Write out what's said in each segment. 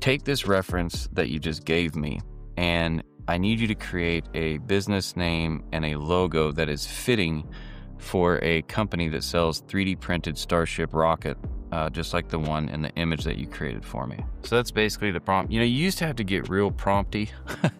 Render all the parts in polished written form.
take this reference that you just gave me, and I need you to create a business name and a logo that is fitting for a company that sells 3D printed Starship rocket, just like the one in the image that you created for me. So that's basically the prompt. You used to have to get real prompty. You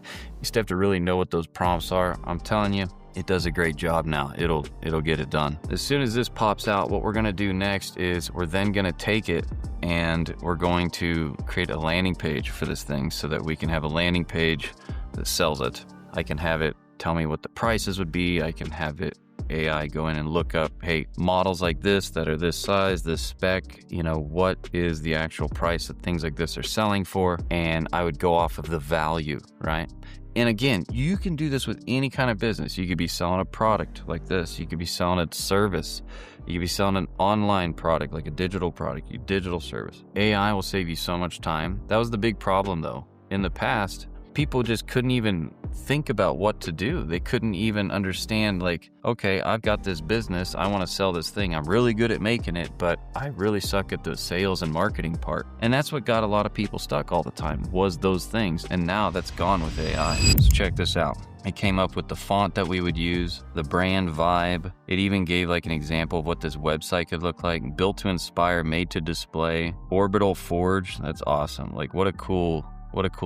used to have to really know what those prompts are. I'm telling you, it does a great job now. It'll get it done. As soon as this pops out, what we're gonna do next is we're then gonna take it and we're going to create a landing page for this thing so that we can have a landing page that sells it. I can have it tell me what the prices would be. I can have it AI go in and look up, hey, models like this that are this size, this spec, what is the actual price that things like this are selling for? And I would go off of the value, right? And again, you can do this with any kind of business. You could be selling a product like this. You could be selling a service. You could be selling an online product, like a digital product, a digital service. AI will save you so much time. That was the big problem though. In the past, people just couldn't even think about what to do. They couldn't even understand, like, okay, I've got this business. I want to sell this thing. I'm really good at making it, but I really suck at the sales and marketing part. And that's what got a lot of people stuck all the time, was those things. And now that's gone with AI. So check this out. It came up with the font that we would use, the brand vibe. It even gave like an example of what this website could look like. Built to inspire, made to display. Orbital Forge. That's awesome. Like, what a cool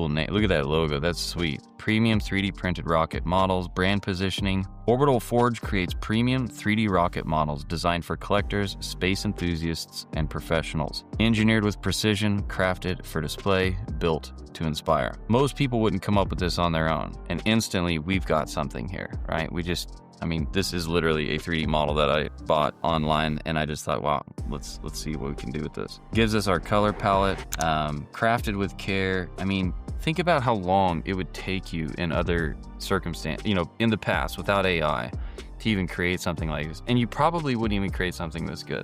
name. Look at that logo. That's sweet. Premium 3D printed rocket models, brand positioning. Orbital Forge creates premium 3D rocket models designed for collectors, space enthusiasts, and professionals. Engineered with precision, crafted for display, built to inspire. Most people wouldn't come up with this on their own. And instantly, we've got something here, right? This is literally a 3D model that I bought online, and I just thought, wow, let's see what we can do with this. Gives us our color palette, crafted with care. Think about how long it would take you in other circumstances, in the past without AI to even create something like this. And you probably wouldn't even create something this good.